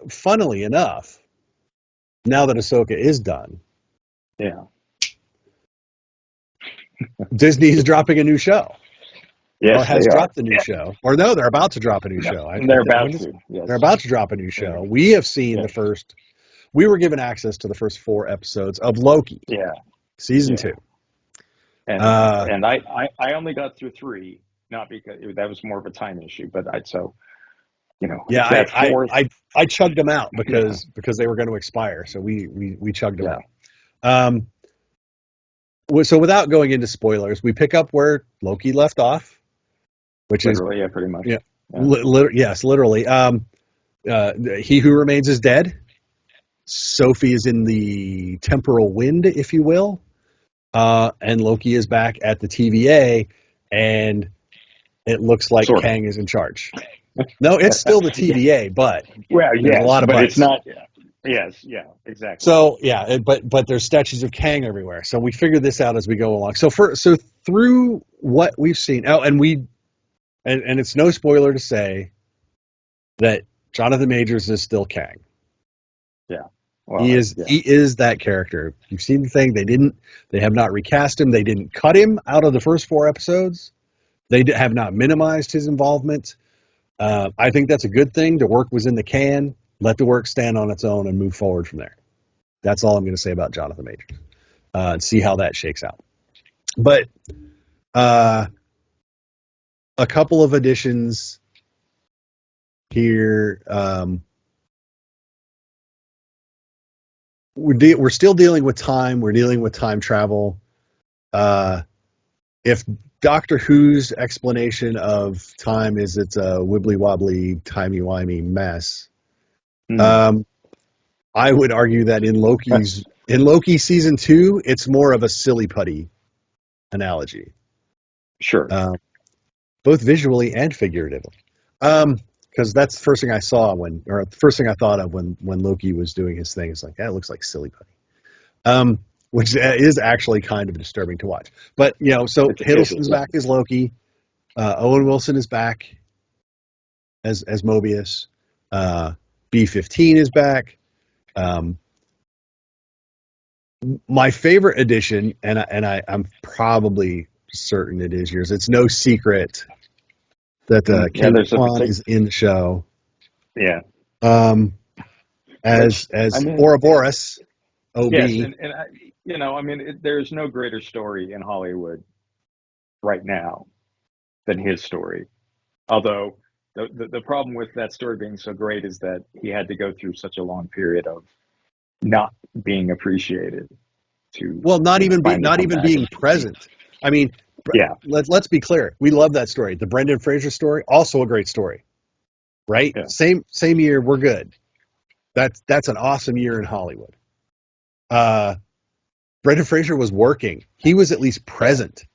funnily enough, now that Ahsoka is done, Yeah. Disney is dropping a new show. Yes, Or has they are. dropped a new show. Or no, they're about to drop a new No, show. they're about to. Yes. They're about to drop a new show. Yeah. We have seen Yes. we were given access to the first 4 episodes of Loki, Yeah. season Yeah. 2. And I only got through 3, not because that was more of a time issue, but Yeah, that fourth. I chugged them out Yeah. because they were going to expire, so we chugged them Yeah. out. So without going into spoilers, we pick up where Loki left off, which Literally, yeah, pretty much. is Yeah. yes, literally. He who remains is dead. Sophie is in the temporal wind, if you will, and Loki is back at the TVA, and it looks like Sort of. Kang is in charge. No, it's still the TVA, but Well, there's yes, a lot of but buts. it's not. Yeah. Yes, yeah, exactly. So yeah, but there's statues of Kang everywhere. So we figured this out as we go along. So through what we've seen, and it's no spoiler to say that Jonathan Majors is still Kang. Yeah, well, He is that character. You've seen the thing. They have not recast him. They didn't cut him out of the first 4 episodes. They have not minimized his involvement. I think that's a good thing. The work was in the can. Let the work stand on its own and move forward from there. That's all I'm going to say about Jonathan Majors, and see how that shakes out. But a couple of additions here. We're still dealing with time. We're dealing with time travel. If Doctor Who's explanation of time is it's a wibbly wobbly, timey wimey mess, I would argue that in Loki season 2, it's more of a silly putty analogy. Sure. Both visually and figuratively. Because that's the first thing I saw the first thing I thought of when Loki was doing his thing. It's like, that looks like silly putty. Which is actually kind of disturbing to watch. But, so Hiddleston's back as Loki. Owen Wilson is back as Mobius. B-15 is back. My favorite addition, and I'm probably certain it is yours. It's no secret that King Kwan is in the show. Yeah. As Ouroboros, OB. Yes, and there's no greater story in Hollywood right now than his story. Although the problem with that story being so great is that he had to go through such a long period of not being appreciated. Not even being present. I mean, yeah. Let's be clear. We love that story. The Brendan Fraser story, also a great story, right? Yeah. Same year. We're good. That's an awesome year in Hollywood. Brendan Fraser was working. He was at least present.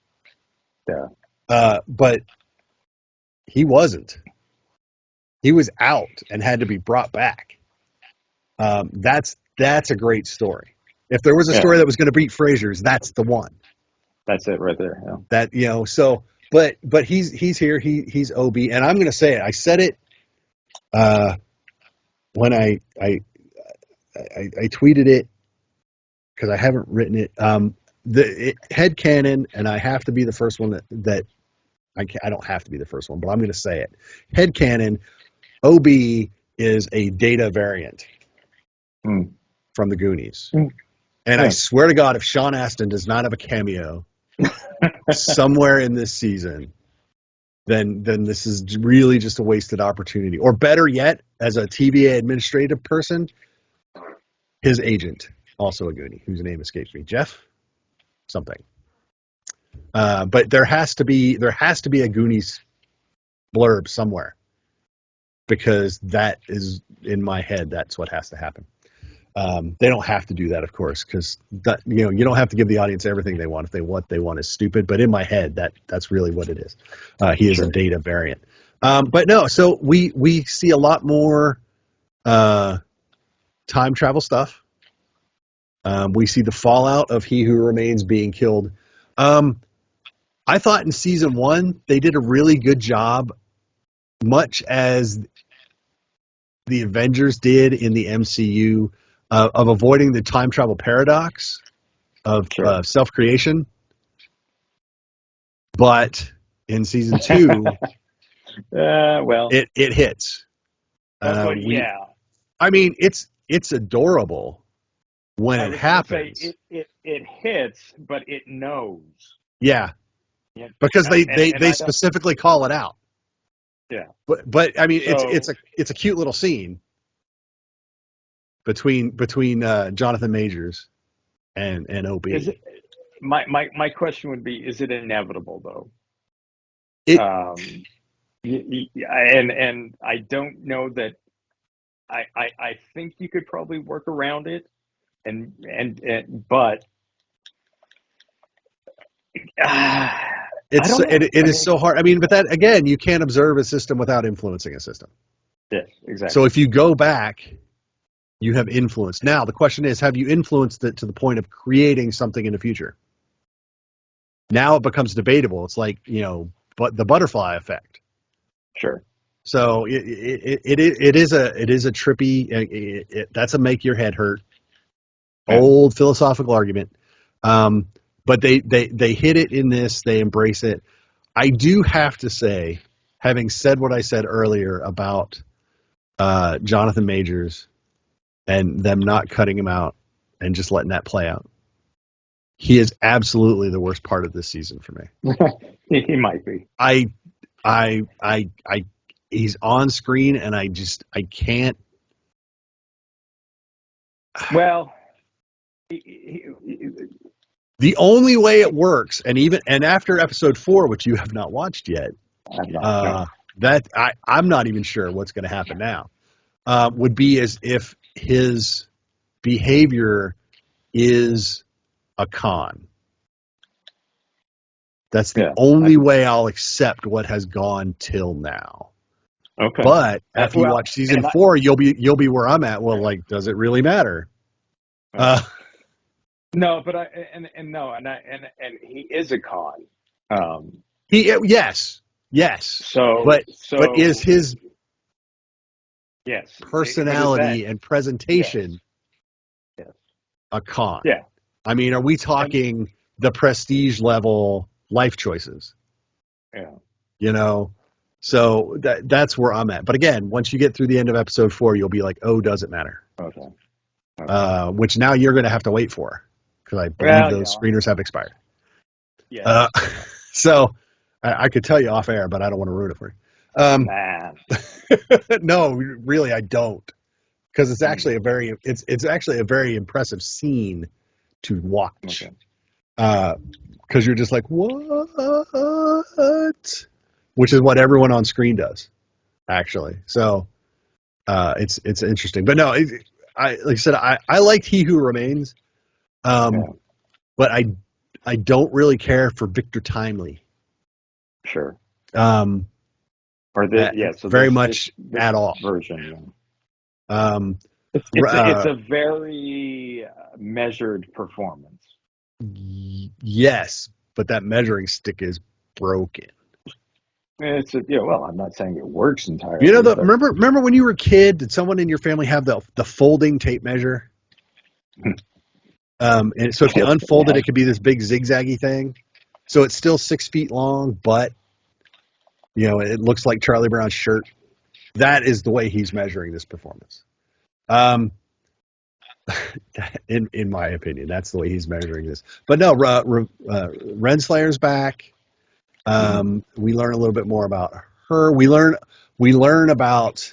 Yeah. But he wasn't. He was out and had to be brought back. That's a great story. If there was a story that was going to beat Fraser's, that's the one. That's it right there. Yeah. That so but he's here. He's OB, and I'm going to say it. I said it when I tweeted it because I haven't written it. Headcanon, and I have to be the first one that I don't have to be the first one, but I'm going to say it. Headcanon, OB is a Data variant from the Goonies. And I swear to God, if Sean Astin does not have a cameo somewhere in this season, then this is really just a wasted opportunity. Or better yet, as a TVA administrative person, his agent, also a Goonie, whose name escapes me, Jeff something. But there has to be a Goonies blurb somewhere, because that is in my head. That's what has to happen. They don't have to do that, of course, because you don't have to give the audience everything they want. If what they want is stupid, but in my head, that's really what it is. He is a Data variant. But no, so we see a lot more time travel stuff. We see the fallout of He Who Remains being killed. I thought in season 1 they did a really good job, much as the Avengers did in the MCU of avoiding the time travel paradox of self-creation. But in season 2, it hits. Yeah. I mean, it's adorable when it happens. Say, it hits, but it knows. Yeah. Because they specifically call it out. Yeah. But I mean, it's a cute little scene between Jonathan Majors and OB. My question would be: is it inevitable though? And I don't know that. I think you could probably work around it, but it is so hard. I mean, but that again, you can't observe a system without influencing a system. Yes, exactly. So if you go back, you have influenced. Now the question is, have you influenced it to the point of creating something in the future? Now it becomes debatable. It's like, but the butterfly effect. Sure. So it is a trippy. That's a make your head hurt. Old philosophical argument. But they hit it in this. They embrace it. I do have to say, having said what I said earlier about Jonathan Majors and them not cutting him out and just letting that play out, he is absolutely the worst part of this season for me. He might be. He's on screen, and I can't. Well, the only way it works, and after episode 4, which you have not watched yet, that I'm not even sure what's going to happen now, would be as if his behavior is a con. That's the only way I'll accept what has gone till now. Okay. But after you watch season 4, you'll be where I'm at. Well, like, does it really matter? No, but he is a con. Yes. But is his personality and presentation a con? Yeah. I mean, are we talking the prestige level life choices? Yeah. So that's where I'm at. But again, once you get through the end of episode 4, you'll be like, oh, does it matter? Okay. Which now you're going to have to wait for, because I believe those screeners have expired. Yeah. So I could tell you off air, but I don't want to ruin it for you. Man. No, really, I don't, because it's actually it's actually a very impressive scene to watch. Because you're just like, what? Which is what everyone on screen does, actually. So it's interesting. But no, like I said, I liked He Who Remains, but I don't really care for Victor Timely. Sure. So very much at all. Version. It's a very measured performance. Yes, but that measuring stick is broken. I'm not saying it works entirely. Remember when you were a kid, did someone in your family have the folding tape measure? And so if you unfold it, it could be this big zigzaggy thing. So it's still 6 feet long, but it looks like Charlie Brown's shirt. That is the way he's measuring this performance. In my opinion, that's the way he's measuring this. But no, Renslayer's back. We learn a little bit more about her. We learn about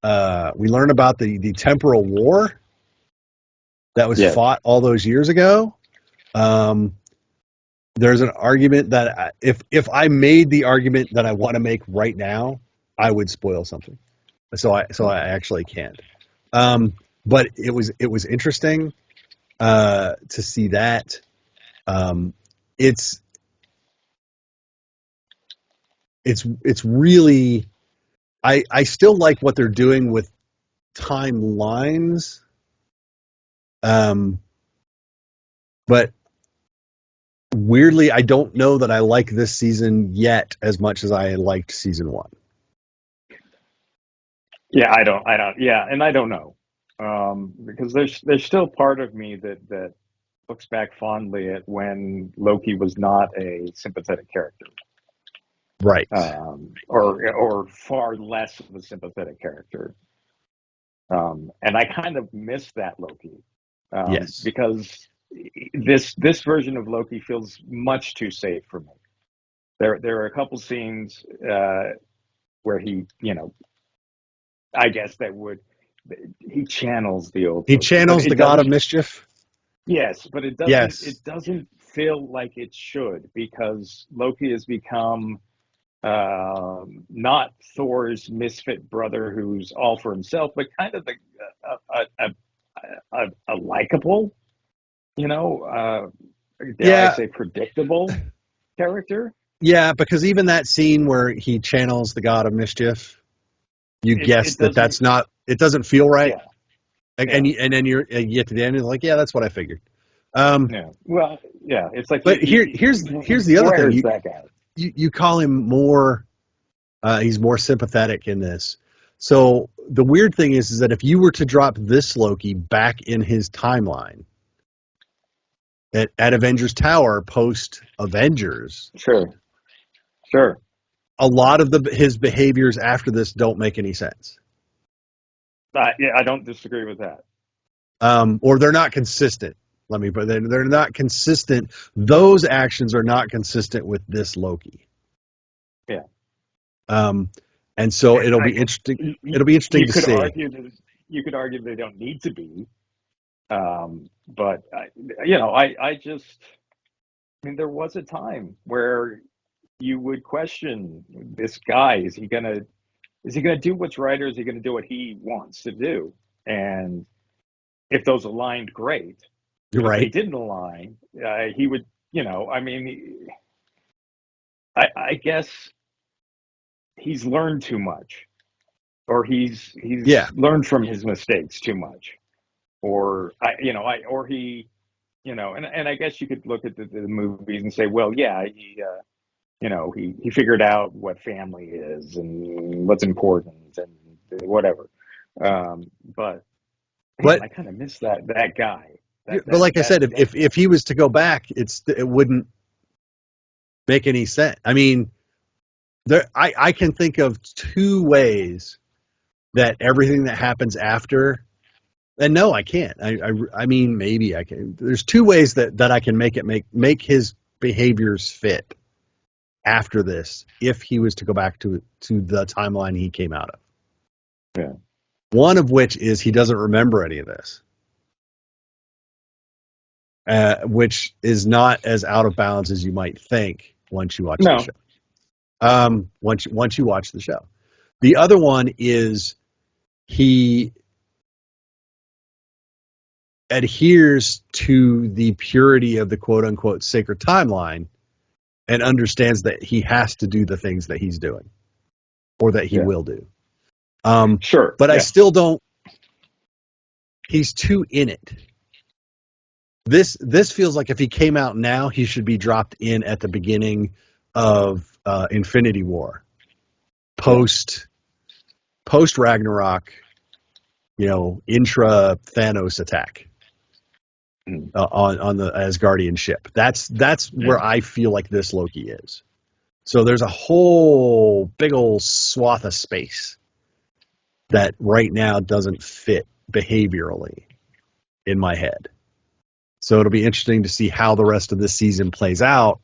the temporal war that was fought all those years ago. There's an argument that if I made the argument that I want to make right now, I would spoil something. So I actually can't. But it was interesting to see that. It's really, I still like what they're doing with timelines. But weirdly, I don't know that I like this season yet as much as I liked season 1. Yeah, yeah, and I don't know, because there's still part of me that looks back fondly at when Loki was not a sympathetic character, Right. or far less of a sympathetic character, and I kind of miss that Loki, Yes. because this version of Loki feels much too safe for me. There are a couple scenes where he, I guess that would he channels the old He Loki, but channels the it god of doesn't. mischief. Yes, but it doesn't. Yes. It doesn't feel like it should, because Loki has become not Thor's misfit brother who's all for himself, but kind of a likable, dare I Yeah. say, predictable character. Yeah, because even that scene where he channels the god of mischief, you guess It doesn't. that's not. It doesn't feel right, Yeah, and yeah. and then you get to the end and you're like, yeah, that's what I figured. Um, Yeah. Well, yeah. It's like but here's the other thing. where's that guy? You call him more. He's more sympathetic in this. So the weird thing is that if you were to drop this Loki back in his timeline at Avengers Tower post Avengers, Sure. Sure. a lot of his behaviors after this don't make any sense. Yeah, I don't disagree with that. Or they're not consistent. But they're not consistent. Those actions are not consistent with this Loki. Yeah. And so And it'll be interesting. It'll be you interesting to could see. argue that they don't need to be. But I just, I mean, there was a time where you would question this guy. Is he gonna do what's right, or is he gonna do what he wants to do? And if those aligned, great. You're But if they right. didn't align, he would, I mean, I guess he's learned too much, or he's Yeah. learned from his mistakes too much, or or he, and I guess you could look at the movies and say, well, yeah, he figured out what family is and what's important and whatever. But man, But I kind of miss that guy. but like I said, That if he was to go back, it wouldn't make any sense. I mean, I can think of two ways that everything that happens after. And no, I can't. I mean, maybe I can. There's two ways that I can make his behaviors fit after this if he was to go back to the timeline he came out of. yeah. One of which is he doesn't remember any of this, which is not as out of bounds as you might think once you watch the No. show. Once you watch the show, the other one is he adheres to the purity of the quote unquote sacred timeline and understands that he has to do the things that he's doing or that he Yeah. will do. Sure. But I Yeah. still don't. He's too in it. This feels like if he came out now, he should be dropped in at the beginning of Infinity War, post Ragnarok, intra Thanos attack on the Asgardian ship. That's where I feel like this Loki is. So there's a whole big old swath of space that right now doesn't fit behaviorally in my head. So it'll be interesting to see how the rest of this season plays out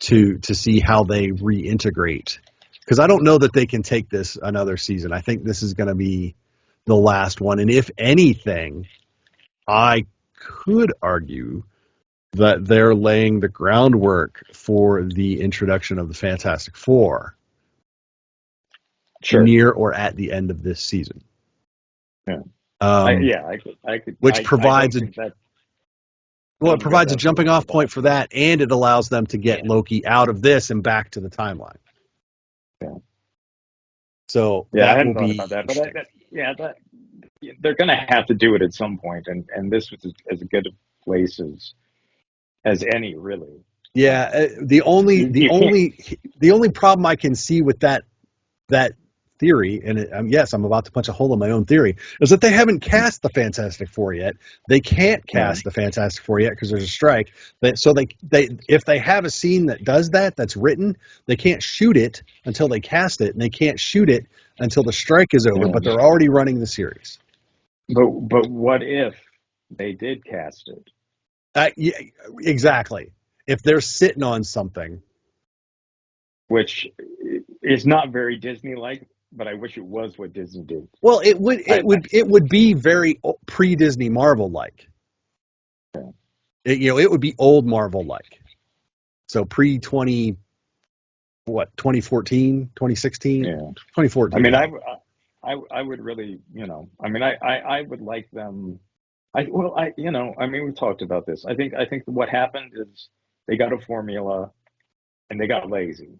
to see how they reintegrate. Because I don't know that they can take this another season. I think this is going to be the last one. And if anything, I could argue that they're laying the groundwork for the introduction of the Fantastic Four near or at the end of this season. Yeah. I could. Which provides it provides a jumping off point for that, and it allows them to get Loki out of this and back to the timeline. Yeah. So I hadn't thought about that, but they're going to have to do it at some point, and this was as good a place as any, really. Yeah, the only problem I can see with that theory, and yes, I'm about to punch a hole in my own theory, is that they haven't cast the Fantastic Four yet. They can't cast the Fantastic Four yet because there's a strike. So if they have a scene that does that, that's written, they can't shoot it until they cast it, and they can't shoot it until the strike is over, but they're already running the series. But what if they did cast it? Yeah, exactly. If they're sitting on something. Which is not very Disney-like, but I wish it was what Disney did. Well, it would be very pre-Disney Marvel-like. Yeah. It would be old Marvel-like. So pre-20, 2014, 2016, 2014. I mean, I would really, I would like them. We talked about this. I think what happened is they got a formula and they got lazy.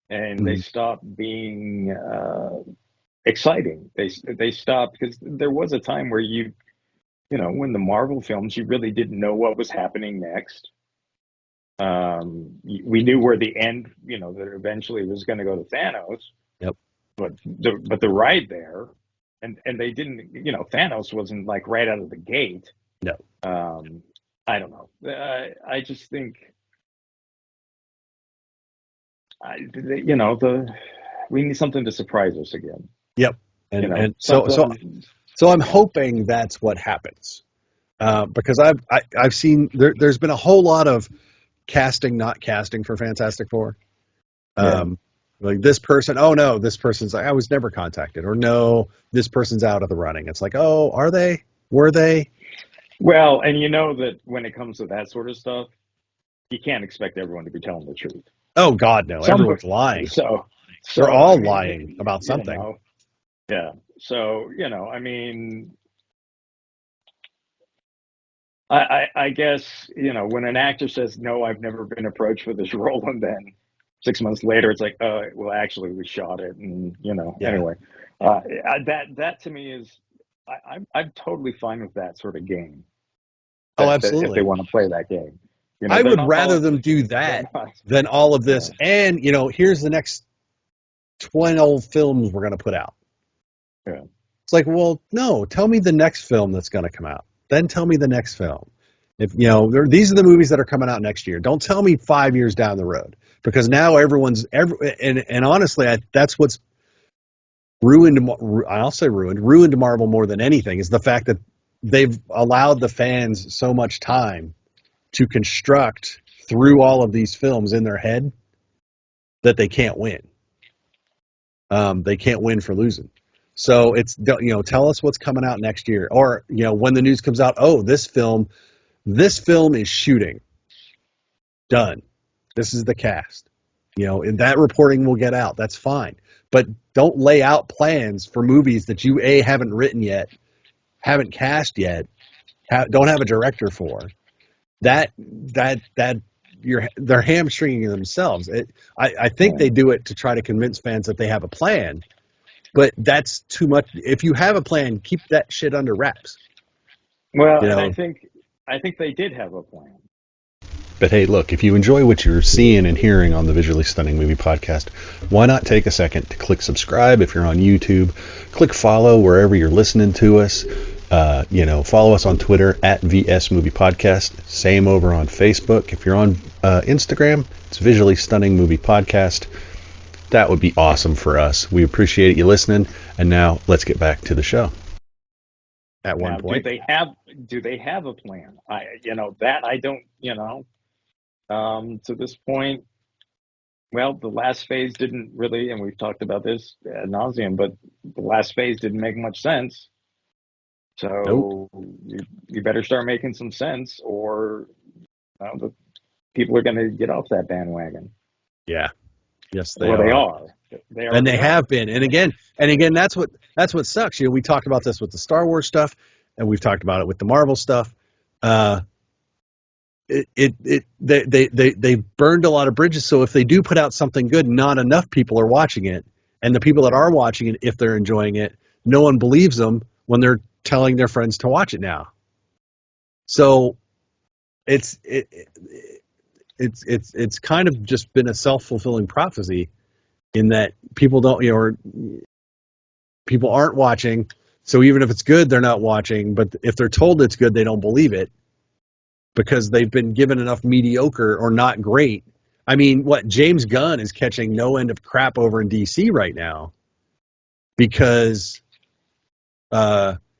And they stopped being exciting. They stopped because there was a time where when the Marvel films, you really didn't know what was happening next. We knew where the end, that eventually was going to go to Thanos. Yep. But the ride there, and they didn't, Thanos wasn't like right out of the gate. No. I don't know. I just think. We need something to surprise us again. Yep, and so I'm hoping that's what happens, because I've seen there's been a whole lot of casting, not casting for Fantastic Four. Like this person, oh no, this person's like I was never contacted, or no, this person's out of the running. It's like, oh, are they? Were they? Well, and that when it comes to that sort of stuff, you can't expect everyone to be telling the truth. Oh God, no! Everyone's lying. So they're all lying about something. Yeah. So I guess when an actor says no, I've never been approached for this role, and then 6 months later it's like, well, actually we shot it, and anyway, that to me is I'm totally fine with that sort of game. Absolutely. If they want to play that game. I would rather them do that than all of this. Yeah. And, here's the next 12 films we're going to put out. Yeah. It's like, well, no, tell me the next film that's going to come out. Then tell me the next film. If these are the movies that are coming out next year. Don't tell me 5 years down the road, because now and honestly, that's what's ruined Marvel more than anything, is the fact that they've allowed the fans so much time to construct through all of these films in their head that they can't win. They can't win for losing. So it's, tell us what's coming out next year, or, when the news comes out, oh, this film is shooting. Done. This is the cast. And that reporting will get out. That's fine. But don't lay out plans for movies that you haven't written yet, haven't cast yet, don't have a director for. They're hamstringing themselves. I think they do it to try to convince fans that they have a plan, but that's too much. If you have a plan, keep that shit under wraps. Well, and I think they did have a plan. But hey, look, if you enjoy what you're seeing and hearing on the Visually Stunning Movie Podcast, why not take a second to click subscribe if you're on YouTube, click follow wherever you're listening to us. Follow us on Twitter at VS Movie Podcast. Same over on Facebook. If you're on Instagram, it's Visually Stunning Movie Podcast. That would be awesome for us. We appreciate you listening. And now let's get back to the show. At one point, do they have a plan? I don't. To this point, well, the last phase didn't really, and we've talked about this ad nauseum, but the last phase didn't make much sense. So you better start making some sense, or the people are going to get off that bandwagon. Yeah. Yes, they are. They are. And they have been. And again, that's what sucks. We talked about this with the Star Wars stuff, and we've talked about it with the Marvel stuff. They burned a lot of bridges. So if they do put out something good, not enough people are watching it, and the people that are watching it, if they're enjoying it, no one believes them when they're telling their friends to watch it now. So it's kind of just been a self-fulfilling prophecy in that people don't, People aren't watching. So even if it's good, they're not watching. But if they're told it's good, they don't believe it because they've been given enough mediocre or not great. I mean, what James Gunn is catching no end of crap over in DC right now because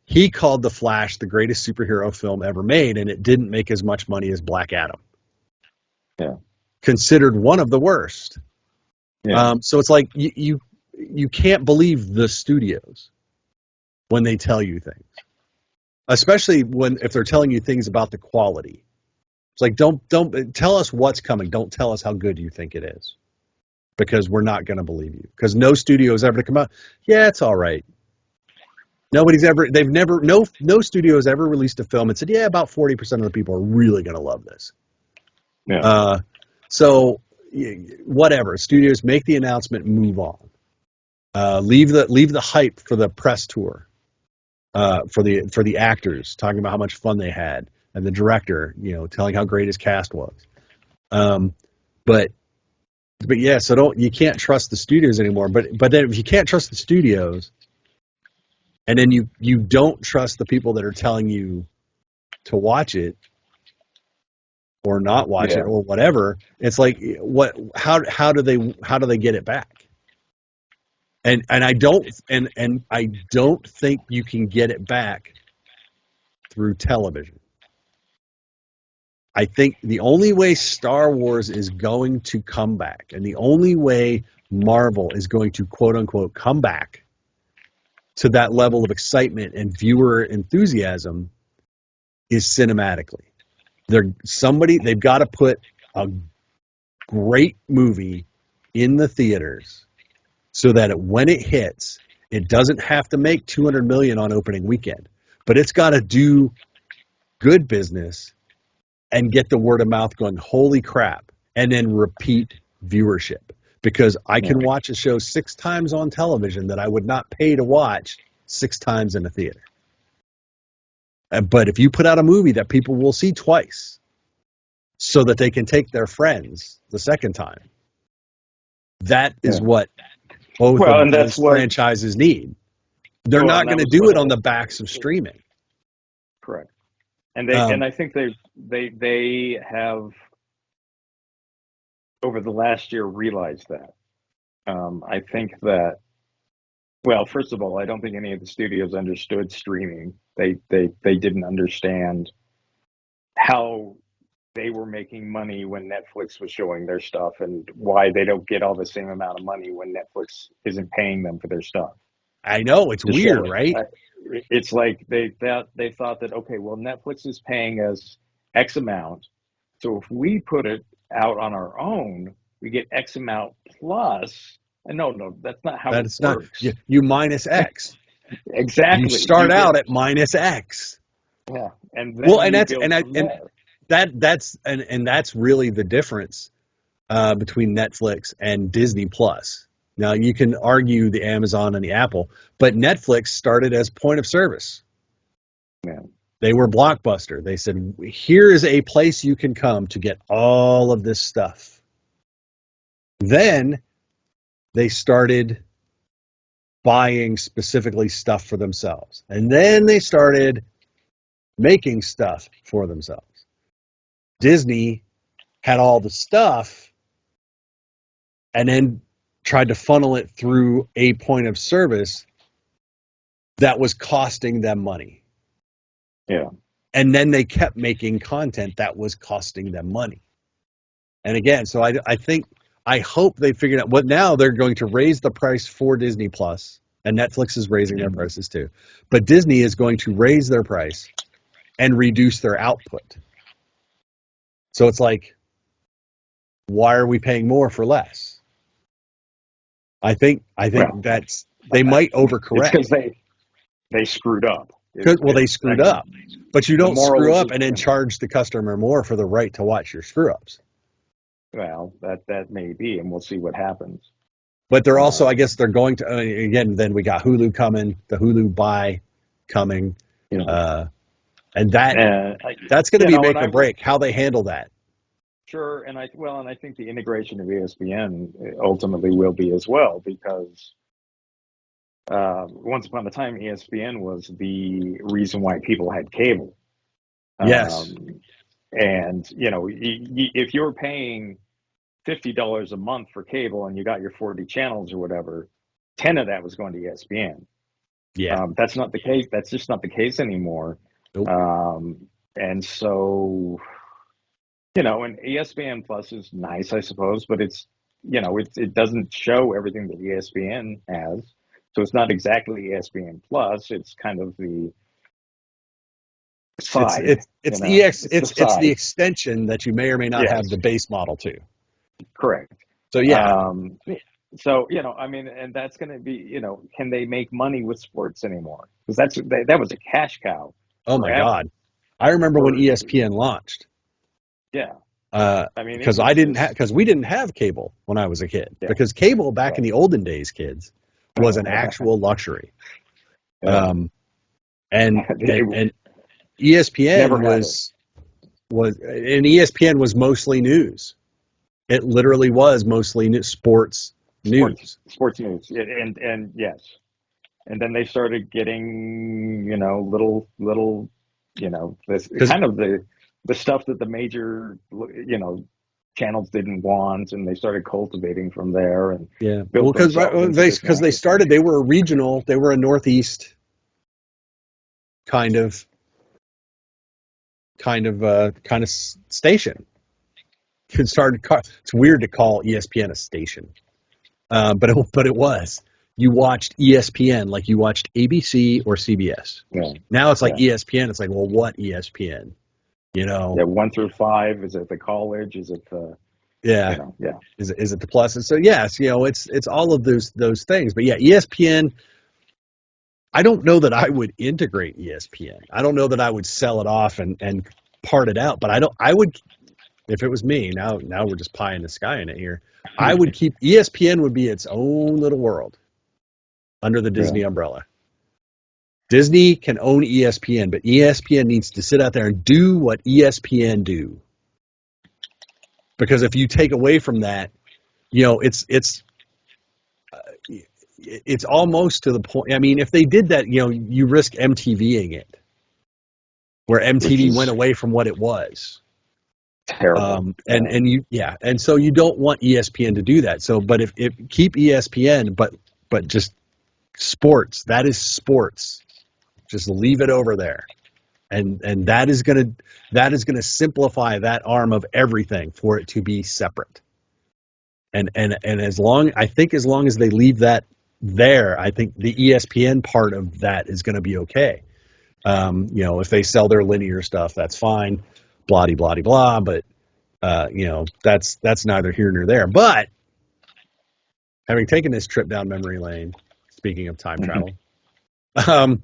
he called The Flash the greatest superhero film ever made, and it didn't make as much money as Black Adam. Yeah. Considered one of the worst. Yeah. So it's like you can't believe the studios when they tell you things, especially if they're telling you things about the quality. It's like don't tell us what's coming. Don't tell us how good you think it is, because we're not going to believe you. Because no studio has ever come out. Yeah, it's all right. No studio has ever released a film and said, yeah, about 40% of the people are really going to love this. Yeah. So whatever, studios make the announcement, move on. Leave the hype for the press tour, for the actors talking about how much fun they had, and the director, telling how great his cast was. But yeah, so you can't trust the studios anymore. But then if you can't trust the studios, and then you don't trust the people that are telling you to watch it or not watch it or whatever, it's like how do they get it back? And I don't think you can get it back through television. I think the only way Star Wars is going to come back, and the only way Marvel is going to quote unquote come back to that level of excitement and viewer enthusiasm, is cinematically. They've got to put a great movie in the theaters so that when it hits, it doesn't have to make $200 million on opening weekend, but it's got to do good business and get the word of mouth going, holy crap, and then repeat viewership. Because I can watch a show 6 times on television that I would not pay to watch 6 times in a theater. But if you put out a movie that people will see twice so that they can take their friends the second time, that is what both of those franchises need. They're not going to do it on the backs of streaming. Correct. And I think they have over the last year realized that. I think that, well, first of all, I don't think any of the studios understood streaming. They didn't understand how they were making money when Netflix was showing their stuff, and why they don't get all the same amount of money when Netflix isn't paying them for their stuff. I know, it's weird, right? It's like they thought that, okay, well, Netflix is paying us X amount, so if we put it out on our own, we get X amount plus. And no, that's not how it works. You minus X. Exactly. You start out at minus X. Yeah, and then that's really the difference between Netflix and Disney Plus. Now, you can argue the Amazon and the Apple, but Netflix started as point of service. Yeah. They were Blockbuster. They said, here is a place you can come to get all of this stuff. Then they started buying specifically stuff for themselves. And then they started making stuff for themselves. Disney had all the stuff and then tried to funnel it through a point of service that was costing them money. Yeah. And then they kept making content that was costing them money. And again, so I hope they figured out what now they're going to raise the price for Disney Plus, and Netflix is raising their prices too. But Disney is going to raise their price and reduce their output. So it's like, why are we paying more for less? I think that's, they might overcorrect. It's because they screwed up. They screwed up. But you don't screw up and then charge the customer more for the right to watch your screw-ups. Well, that may be, and we'll see what happens. But they're also, I guess they're going to, again, then we got Hulu coming, the Hulu buy coming. And that's going to be make or break, how they handle that. Sure, and I think the integration of ESPN ultimately will be as well, because once upon a time, ESPN was the reason why people had cable. Yes. And if you're paying $50 a month for cable and you got your 40 channels or whatever, 10 of that was going to ESPN. Yeah. That's not the case. That's just not the case anymore. Nope. And so, and ESPN Plus is nice, I suppose, but it's, it doesn't show everything that ESPN has. So it's not exactly ESPN Plus. It's kind of the side, it's the it's the side. extension that you may or may not have Yes, the base model to. correct. So yeah. So, I mean, and that's going to be, can they make money with sports anymore? Because that was a cash cow Oh my forever. God. I remember when For, ESPN launched. yeah. I mean, it Because was because we didn't have cable when I was a kid. yeah, Because cable back in right. the olden days, kids, was an actual luxury. Yeah. And It ESPN never had it. and ESPN was mostly news. It literally was mostly sports news. Sports news. And yes. And then they started getting, little, this Because kind of the stuff that the major, channels didn't want, and they started cultivating from there and yeah, well, built themselves into this they massive started, thing. they were a regional, they were a northeast kind of station. It's weird to call ESPN a station, but it was. You watched ESPN like you watched ABC or CBS. Yeah. Now it's like Yeah. ESPN. It's like, well, what ESPN? Yeah. 1 through 5. Is it the college? Is it the, Yeah. yeah. Is it the plus? And so yes, it's all of those things. But yeah, ESPN. I don't know that I would integrate ESPN. I don't know that I would sell it off and part it out. But I would, if it was me. Now we're just pie in the sky in it here. I would keep ESPN would be its own little world under the Yeah. Disney umbrella. Disney can own ESPN, but ESPN needs to sit out there and do what ESPN do. Because if you take away from that, it's almost to the point. I mean, if they did that, you risk MTVing it, where Which MTV went is away from what it was. terrible. And so you don't want ESPN to do that. So, but if keep ESPN, but just sports, that is sports. Just leave it over there. And that is gonna simplify that arm of everything for it to be separate. And as long as they leave that there, I think the ESPN part of that is going to be okay. If they sell their linear stuff, that's fine. Blah blah blah. But that's neither here nor there. But having taken this trip down memory lane, speaking of time travel, I'm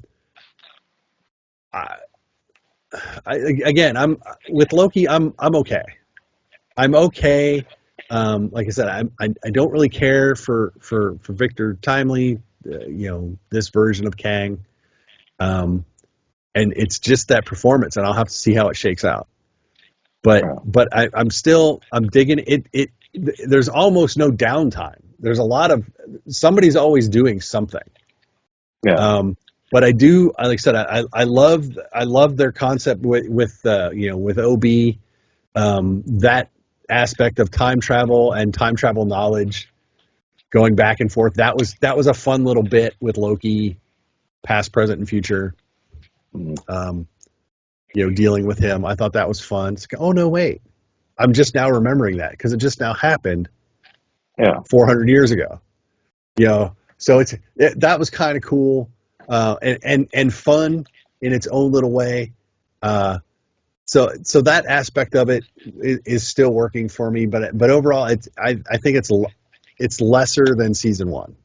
with Loki. I'm okay. I'm okay. Like I said, I don't really care for Victor Timely. This version of Kang, and it's just that performance, and I'll have to see how it shakes out. But I'm digging it. There's almost no downtime. There's a lot of somebody's always doing something. Yeah. But I do, like I said, I love their concept with OB, that aspect of time travel and time travel knowledge going back and forth. That was a fun little bit with Loki, past, present, and future. Dealing with him. I thought that was fun. It's like, oh no, wait, I'm just now remembering that because it just now happened. Yeah. 400 years ago. So that was kind of cool, and fun in its own little way. So that aspect of it is still working for me, but overall, I think it's lesser than season 1.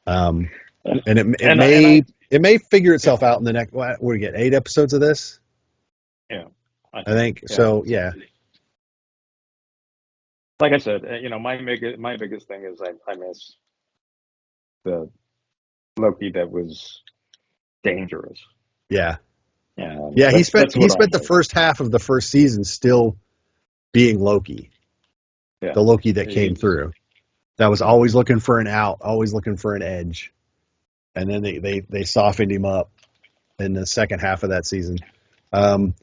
And it may figure itself out in the next. What do we get? 8 episodes of this? Yeah, I think so. Yeah. Like I said, my biggest thing is I miss the Loki that was dangerous. Yeah. Yeah. He spent I the first half of the first season still being Loki. Yeah. The Loki that came through. That was always looking for an out, always looking for an edge. and then they softened him up in the second half of that season. So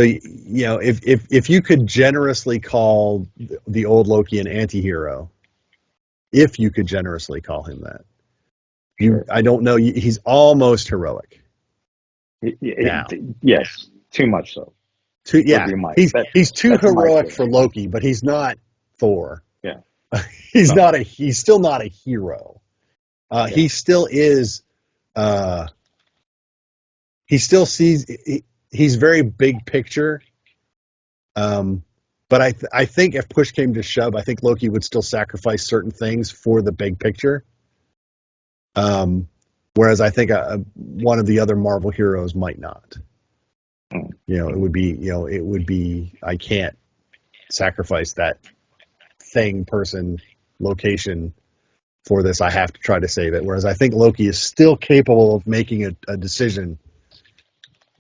if you could generously call the old Loki an anti-hero, if you could generously call him that, Sure. I don't know. He's almost heroic. Yes, too much so. He's too heroic for Loki, but he's not Thor. Yeah, he's still not a hero. He still is. He still sees. He's very big picture. But I think if push came to shove, I think Loki would still sacrifice certain things for the big picture. Whereas I think one of the other Marvel heroes might not. It would be I can't sacrifice that thing, person, location for this. I have to try to save it. Whereas I think Loki is still capable of making a decision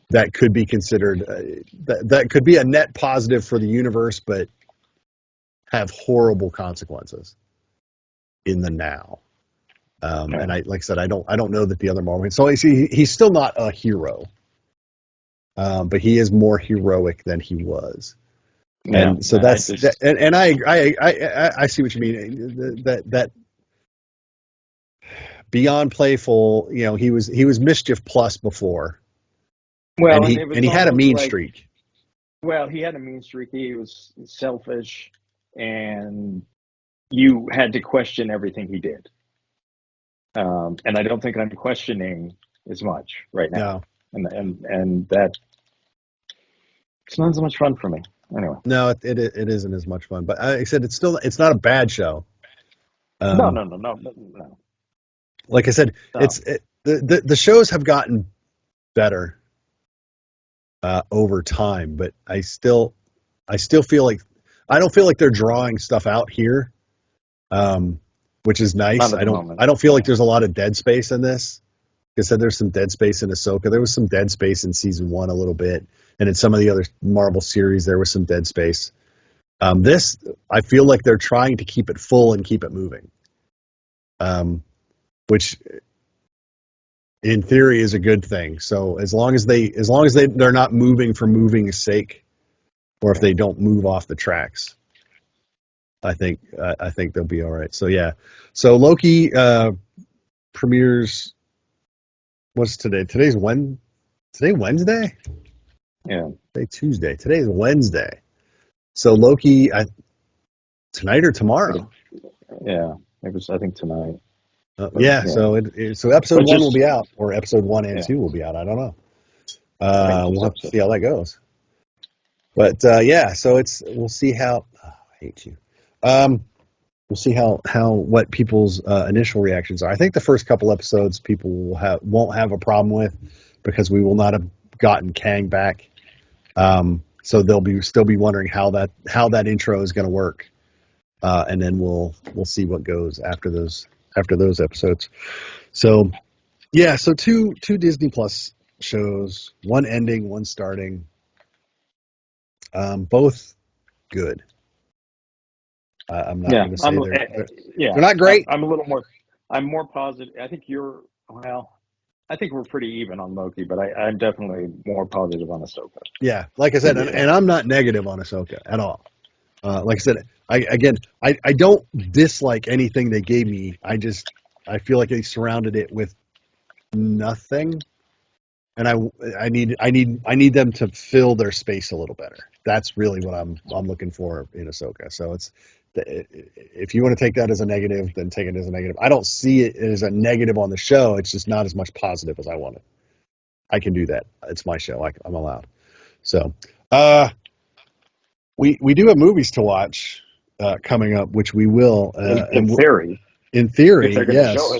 that could be considered that could be a net positive for the universe, but have horrible consequences in the now. And like I said, I don't know that the other Marvel. So he's still not a hero, but he is more heroic than he was. Yeah, and so I see what you mean. That beyond playful, he was mischief plus before. Well, and he had a mean streak. Well, he had a mean streak. He was selfish, and you had to question everything he did. And I don't think I'm questioning as much right now. No. And that it's not so much fun for me. Anyway. No, it isn't as much fun. But I said it's not a bad show. No. Like I said, the shows have gotten better over time, but I still feel like I don't feel like they're drawing stuff out here, which is nice. I don't feel like there's a lot of dead space in this. Like I said, there's some dead space in Ahsoka. There was some dead space in season 1 a little bit, and in some of the other Marvel series there was some dead space. This, I feel like they're trying to keep it full and keep it moving, which in theory is a good thing. So as long as they're not moving for moving's sake, or if they don't move off the tracks, I think they'll be all right. So yeah, so Loki premieres. What's today? Today Wednesday? Yeah. Today Tuesday. Today's Wednesday. So Loki tonight or tomorrow? Yeah, it was. I think tonight. Yeah. So episode 1 will be out, or episode 1 and 2 will be out. I don't know. We'll have to see how that goes. But so we'll see how. Oh, I hate you. We'll see how what people's initial reactions are. I think the first couple episodes people won't have a problem with, because we will not have gotten Kang back. So they'll still be wondering how that intro is going to work, and then we'll see what goes after those episodes. So yeah, so two Disney Plus shows, one ending, one starting, both good. I'm not going to say they're not great. I'm more positive. I think I think we're pretty even on Loki, but I'm definitely more positive on Ahsoka. Yeah, like I said, and I'm not negative on Ahsoka at all. Like I said, I don't dislike anything they gave me. I feel like they surrounded it with nothing, and I need them to fill their space a little better. That's really what I'm looking for in Ahsoka. So if you want to take that as a negative, then take it as a negative. I don't see it as a negative on the show. It's just not as much positive as I wanted. I can do that. It's my show. I'm allowed. So, we do have movies to watch coming up, which we will. In theory, yes.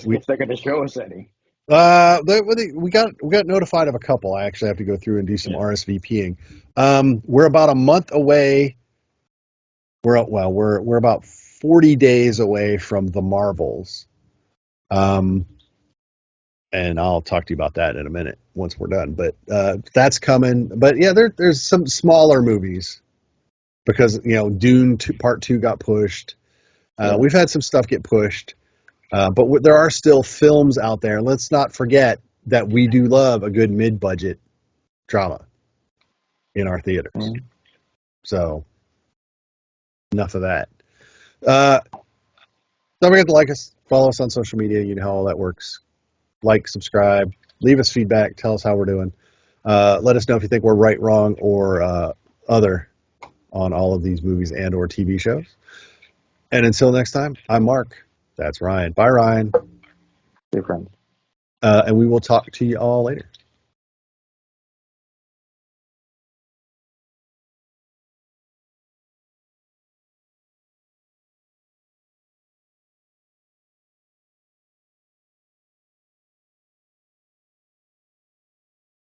If they're going to show us any. We got notified of a couple. I actually have to go through and do some RSVPing. We're about a month away. We're about 40 days away from the Marvels. And I'll talk to you about that in a minute once we're done. But that's coming. But yeah, there's some smaller movies, because Dune Part 2 got pushed. We've had some stuff get pushed. But there are still films out there. Let's not forget that we do love a good mid-budget drama in our theaters. Mm-hmm. So, enough of that. Don't forget to like us, follow us on social media. You know how all that works. Like, subscribe, leave us feedback, tell us how we're doing. Let us know if you think we're right, wrong, or other on all of these movies and or TV shows. And until next time, I'm Mark. That's Ryan. Bye, Ryan. Hey, friends. And we will talk to you all later.